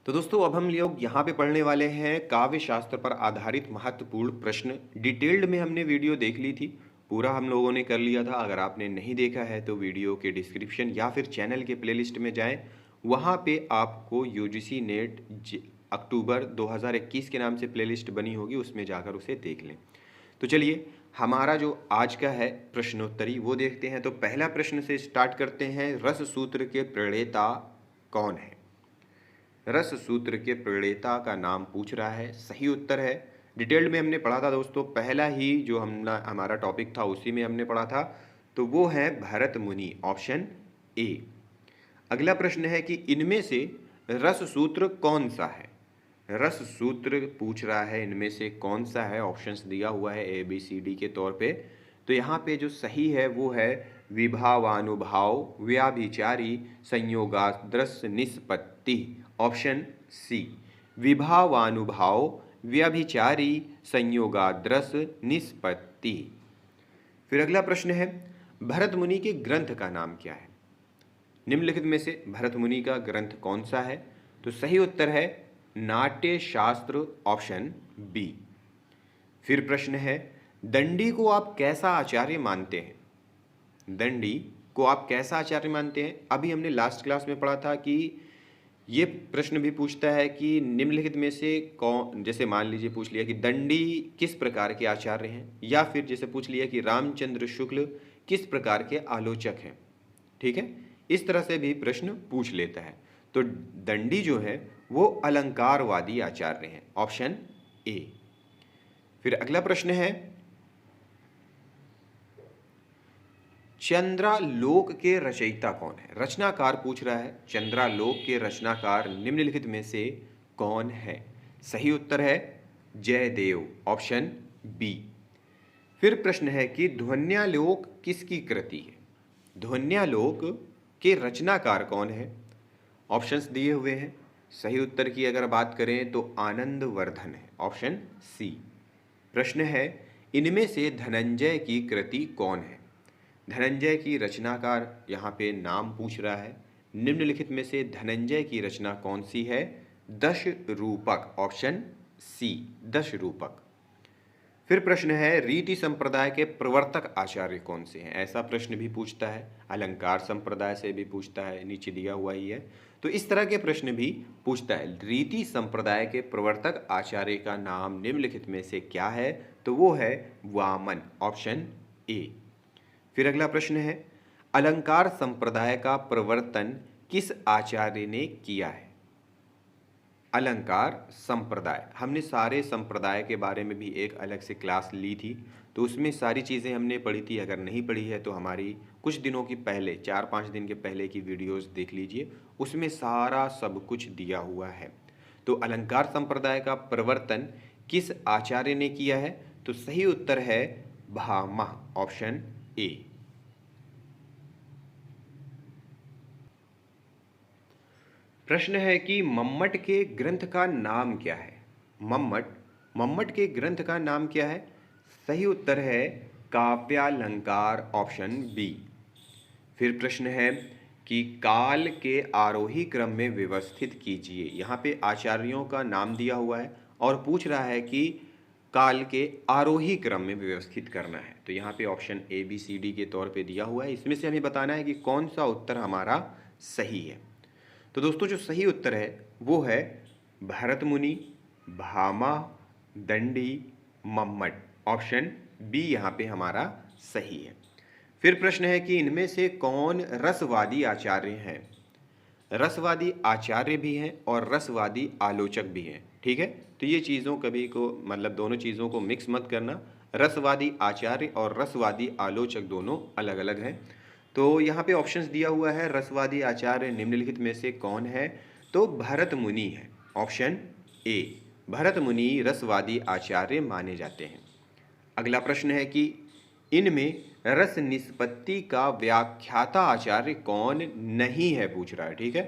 तो दोस्तों अब हम लोग यहाँ पे पढ़ने वाले हैं काव्य शास्त्र पर आधारित महत्वपूर्ण प्रश्न। डिटेल्ड में हमने वीडियो देख ली थी, पूरा हम लोगों ने कर लिया था। अगर आपने नहीं देखा है तो वीडियो के डिस्क्रिप्शन या फिर चैनल के प्लेलिस्ट में जाएं, वहाँ पे आपको यूजीसी नेट अक्टूबर 2021 के नाम से प्लेलिस्ट बनी होगी, उसमें जाकर उसे देख लें। तो चलिए हमारा जो आज का है प्रश्नोत्तरी वो देखते हैं। तो पहला प्रश्न से स्टार्ट करते हैं। रस सूत्र के प्रणेता कौन है? रस सूत्र के प्रणेता का नाम पूछ रहा है। सही उत्तर है, डिटेल्ड में हमने पढ़ा था दोस्तों, पहला ही जो हमारा टॉपिक था उसी में हमने पढ़ा था। तो वो है भरत मुनि, ऑप्शन ए। अगला प्रश्न है कि इनमें से रस सूत्र कौन सा है? रस सूत्र पूछ रहा है, इनमें से कौन सा है? ऑप्शंस दिया हुआ है ए बी सी डी के तौर पे। तो यहाँ पे जो सही है वो है विभावानुभाव व्याभिचारी संयोगाद्रस निष्पत्ति, ऑप्शन सी। विभावानुभाव व्यभिचारी संयोगाद्रस निष्पत्ति। फिर अगला प्रश्न है, भरत मुनि के ग्रंथ का नाम क्या है? निम्नलिखित में से भरत मुनि का ग्रंथ कौन सा है? तो सही उत्तर है नाट्य शास्त्र, ऑप्शन बी। फिर प्रश्न है, दंडी को आप कैसा आचार्य मानते हैं? दंडी को आप कैसा आचार्य मानते हैं? अभी हमने लास्ट क्लास में पढ़ा था कि ये प्रश्न भी पूछता है कि निम्नलिखित में से कौन, जैसे मान लीजिए पूछ लिया कि दंडी किस प्रकार के आचार्य हैं, या फिर जैसे पूछ लिया कि रामचंद्र शुक्ल किस प्रकार के आलोचक हैं। ठीक है, इस तरह से भी प्रश्न पूछ लेता है। तो दंडी जो है वो अलंकारवादी आचार्य हैं, ऑप्शन ए। फिर अगला प्रश्न है, चंद्रालोक के रचयिता कौन है? रचनाकार पूछ रहा है, चंद्रालोक के रचनाकार निम्नलिखित में से कौन है? सही उत्तर है जयदेव, ऑप्शन बी। फिर प्रश्न है कि ध्वन्यालोक किसकी कृति है? ध्वन्यालोक के रचनाकार कौन है? ऑप्शंस दिए हुए हैं। सही उत्तर की अगर बात करें तो आनंद वर्धन है, ऑप्शन सी। प्रश्न है, इनमें से धनंजय की कृति कौन है? धनंजय की रचनाकार यहाँ पे नाम पूछ रहा है। निम्नलिखित में से धनंजय की रचना कौन सी है? दश रूपक, ऑप्शन सी, दश रूपक। फिर प्रश्न है, रीति संप्रदाय के प्रवर्तक आचार्य कौन से हैं? ऐसा प्रश्न भी पूछता है। अलंकार संप्रदाय से भी पूछता है, नीचे दिया हुआ ही है। तो इस तरह के प्रश्न भी पूछता है। रीति संप्रदाय के प्रवर्तक आचार्य का नाम निम्नलिखित में से क्या है? तो वो है वामन, ऑप्शन ए। फिर अगला प्रश्न है, अलंकार संप्रदाय का प्रवर्तन किस आचार्य ने किया है? अलंकार संप्रदाय, हमने सारे संप्रदाय के बारे में भी एक अलग से क्लास ली थी, तो उसमें सारी चीज़ें हमने पढ़ी थी। अगर नहीं पढ़ी है तो हमारी कुछ दिनों की पहले, 4-5 दिन के पहले की वीडियोस देख लीजिए, उसमें सारा सब कुछ दिया हुआ है। तो अलंकार संप्रदाय का प्रवर्तन किस आचार्य ने किया है? तो सही उत्तर है भामा, ऑप्शन ए। प्रश्न है कि मम्मट के ग्रंथ का नाम क्या है? मम्मट के ग्रंथ का नाम क्या है? सही उत्तर है काव्यालंकार, ऑप्शन बी। फिर प्रश्न है कि काल के आरोही क्रम में व्यवस्थित कीजिए। यहाँ पे आचार्यों का नाम दिया हुआ है और पूछ रहा है कि काल के आरोही क्रम में व्यवस्थित करना है। तो यहाँ पे option A B C D के तौर पे दिया हुआ है। इसमें से हमें बताना है कि कौन सा उत्तर हमारा सही है। तो दोस्तों जो सही उत्तर है वो है भरत मुनि, भामा, दंडी, मम्मट, ऑप्शन बी यहाँ पे हमारा सही है। फिर प्रश्न है कि इनमें से कौन रसवादी आचार्य हैं? रसवादी आचार्य भी हैं और रसवादी आलोचक भी हैं। ठीक है, तो ये चीज़ों कभी को मतलब दोनों चीज़ों को मिक्स मत करना। रसवादी आचार्य और रसवादी आलोचक दोनों अलग अलग हैं। तो यहाँ पे ऑप्शंस दिया हुआ है, रसवादी आचार्य निम्नलिखित में से कौन है? तो भरत मुनि है, ऑप्शन ए। भरत मुनि रसवादी आचार्य माने जाते हैं। अगला प्रश्न है कि इनमें रस निष्पत्ति का व्याख्याता आचार्य कौन नहीं है, पूछ रहा है। ठीक है,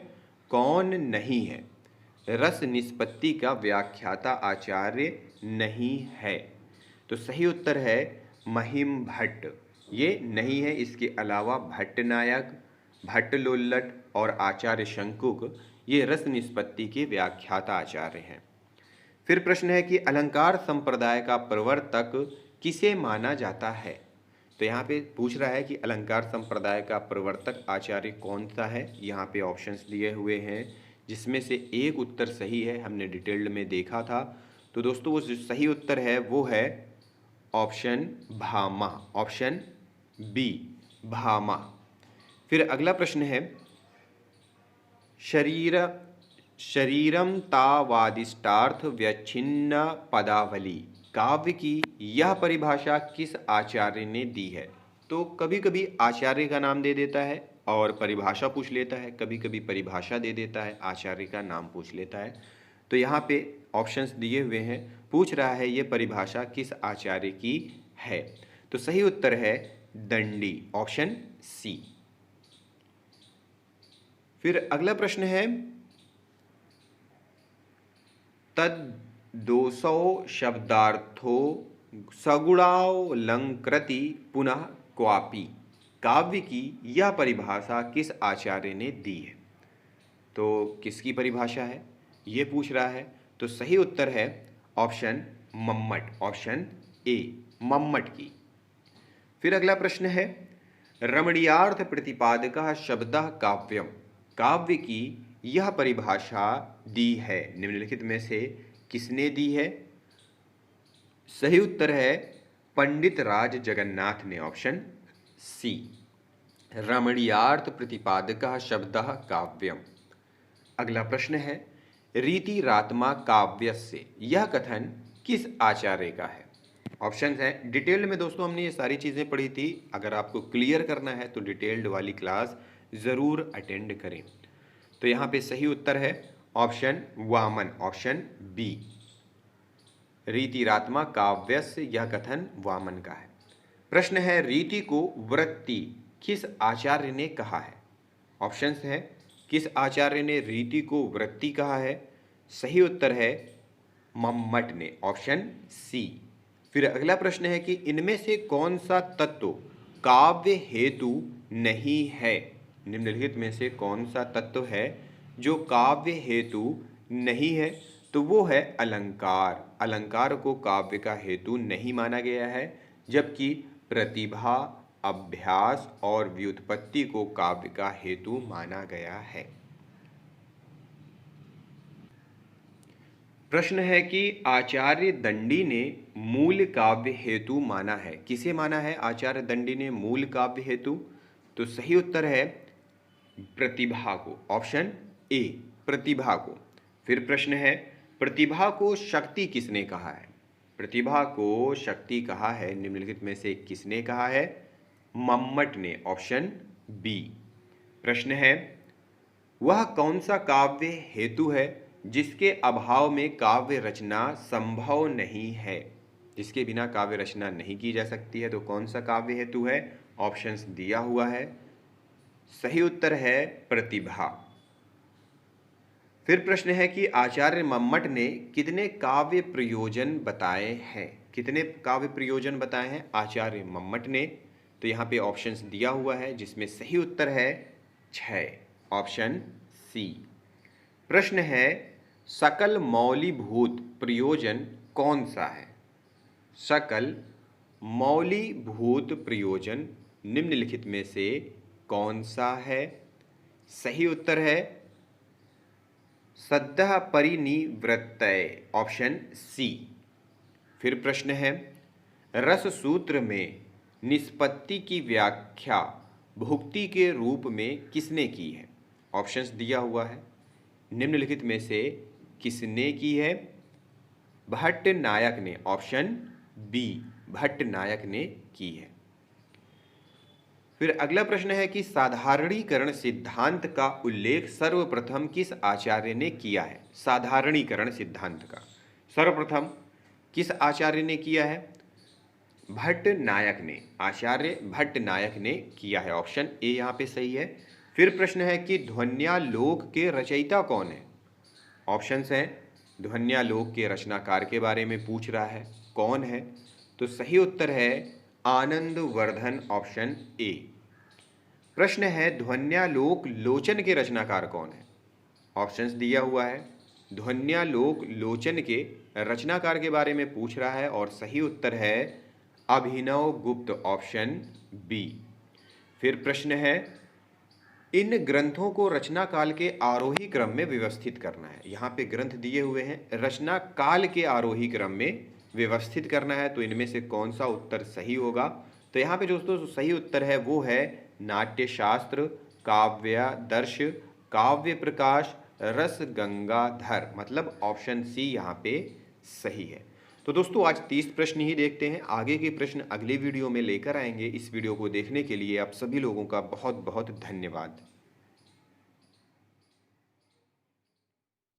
कौन नहीं है? रस निष्पत्ति का व्याख्याता आचार्य नहीं है। तो सही उत्तर है महिम भट्ट, ये नहीं है। इसके अलावा भट्ट नायक, भट्ट लोल्लट और आचार्य शंकुक, ये रस निष्पत्ति के व्याख्याता आचार्य हैं। फिर प्रश्न है कि अलंकार संप्रदाय का प्रवर्तक किसे माना जाता है। तो यहाँ पे पूछ रहा है कि अलंकार संप्रदाय का प्रवर्तक आचार्य कौन सा है। यहाँ पे ऑप्शंस दिए हुए हैं, जिसमें से एक उत्तर सही है, हमने डिटेल्ड में देखा था। तो दोस्तों वो जो सही उत्तर है वो है option Bhama, option B Bhama. फिर अगला प्रश्न है शरीरम तावादिष्टार्थ व्यच्छिन्न पदावली काव्य की यह परिभाषा किस आचार्य ने दी है। तो कभी कभी आचार्य का नाम दे देता है और परिभाषा पूछ लेता है, कभी कभी परिभाषा दे देता है, आचार्य का नाम पूछ लेता है। तो यहाँ पे ऑप्शंस दिए हुए हैं, पूछ रहा है ये परिभाषा किस आचार्य की है। तो सही उत्तर है दंडी, ऑप्शन सी। फिर अगला प्रश्न है तद 200 शब्दार्थो सगुणावलंकृति पुनः क्वापि काव्य की यह परिभाषा किस आचार्य ने दी है। तो किसकी परिभाषा है ये पूछ रहा है। तो सही उत्तर है option Mammata, option A Mammata की। फिर अगला प्रश्न है रमणीयार्थ प्रतिपादकः शब्दः काव्यम काव्य की यह परिभाषा दी है निम्नलिखित में से किसने दी है। सही उत्तर है पंडित राज जगन्नाथ ने, ऑप्शन सी रमणीयार्थ प्रतिपादकः शब्दः काव्यम। अगला प्रश्न है रीति रात्मा काव्यस्य यह कथन किस आचार्य का है। ऑप्शन है डिटेल्ड में दोस्तों हमने ये सारी चीज़ें पढ़ी थी, अगर आपको क्लियर करना है तो डिटेल्ड वाली क्लास ज़रूर अटेंड करें। तो यहाँ पे सही उत्तर है ऑप्शन वामन, ऑप्शन बी रीतिरात्मा काव्यस्य यह कथन वामन का है। प्रश्न है रीति को वृत्ति किस आचार्य ने कहा है। ऑप्शंस है किस आचार्य ने रीति को वृत्ति कहा है। सही उत्तर है मम्मट ने, ऑप्शन सी। फिर अगला प्रश्न है कि इनमें से कौन सा तत्व काव्य हेतु नहीं है। निम्नलिखित में से कौन सा तत्व है जो काव्य हेतु नहीं है। तो वो है अलंकार। अलंकार को काव्य का हेतु नहीं माना गया है, जबकि प्रतिभा, अभ्यास और व्युत्पत्ति को काव्य का हेतु माना गया है। प्रश्न है कि आचार्य दंडी ने मूल काव्य हेतु माना है। किसे माना है आचार्य दंडी ने मूल काव्य हेतु। तो सही उत्तर है प्रतिभा को, ऑप्शन ए प्रतिभा को। फिर प्रश्न है प्रतिभा को शक्ति किसने कहा है। प्रतिभा को शक्ति कहा है निम्नलिखित में से किसने कहा है। मम्मट ने, ऑप्शन बी। प्रश्न है वह कौन सा काव्य हेतु है जिसके अभाव में काव्य रचना संभव नहीं है। जिसके बिना काव्य रचना नहीं की जा सकती है। तो कौन सा काव्य हेतु है, ऑप्शंस दिया हुआ है। सही उत्तर है प्रतिभा। फिर प्रश्न है कि आचार्य मम्मट ने कितने काव्य प्रयोजन बताए हैं। कितने काव्य प्रयोजन बताए हैं आचार्य मम्मट ने। तो यहाँ पे ऑप्शंस दिया हुआ है, जिसमें सही उत्तर है 6, ऑप्शन सी। प्रश्न है सकल मौलीभूत प्रयोजन कौन सा है। सकल मौलीभूत प्रयोजन निम्नलिखित में से कौन सा है। सही उत्तर है सद्यः परिनिवृत्तये, ऑप्शन सी। फिर प्रश्न है रस सूत्र में निष्पत्ति की व्याख्या भुक्ति के रूप में किसने की है। ऑप्शंस दिया हुआ है, निम्नलिखित में से किसने की है। भट्ट नायक ने, ऑप्शन बी भट्ट नायक ने की है। फिर अगला प्रश्न है कि साधारणीकरण सिद्धांत का उल्लेख सर्वप्रथम किस आचार्य ने किया है। साधारणीकरण सिद्धांत का सर्वप्रथम किस आचार्य ने किया है। भट्ट नायक ने, आचार्य भट्ट नायक ने किया है, ऑप्शन ए यहाँ पे सही है। फिर प्रश्न है कि ध्वन्यालोक के रचयिता कौन है। ऑप्शंस हैं ध्वन्यालोक के रचनाकार के बारे में पूछ रहा है, कौन है। तो सही उत्तर है आनंदवर्धन, ऑप्शन ए। प्रश्न है ध्वन्यालोक लोचन के रचनाकार कौन है। ऑप्शंस दिया हुआ है। ध्वन्यालोक लोचन के रचनाकार के बारे में पूछ रहा है और सही उत्तर है अभिनव गुप्त, ऑप्शन बी। फिर प्रश्न है, इन ग्रंथों को रचना काल के आरोही क्रम में व्यवस्थित करना है। यहाँ पे ग्रंथ दिए हुए हैं, रचना काल के आरोही क्रम में व्यवस्थित करना है, तो इनमें से कौन सा उत्तर सही होगा? तो यहाँ पे दोस्तों जो सही उत्तर है वो है नाट्यशास्त्र, काव्यादर्श, काव्य प्रकाश, रस गंगाधर, मतलब ऑप्शन सी यहाँ पे सही है। तो दोस्तों आज 30 प्रश्न ही देखते हैं, आगे के प्रश्न अगले वीडियो में लेकर आएंगे। इस वीडियो को देखने के लिए आप सभी लोगों का बहुत बहुत धन्यवाद।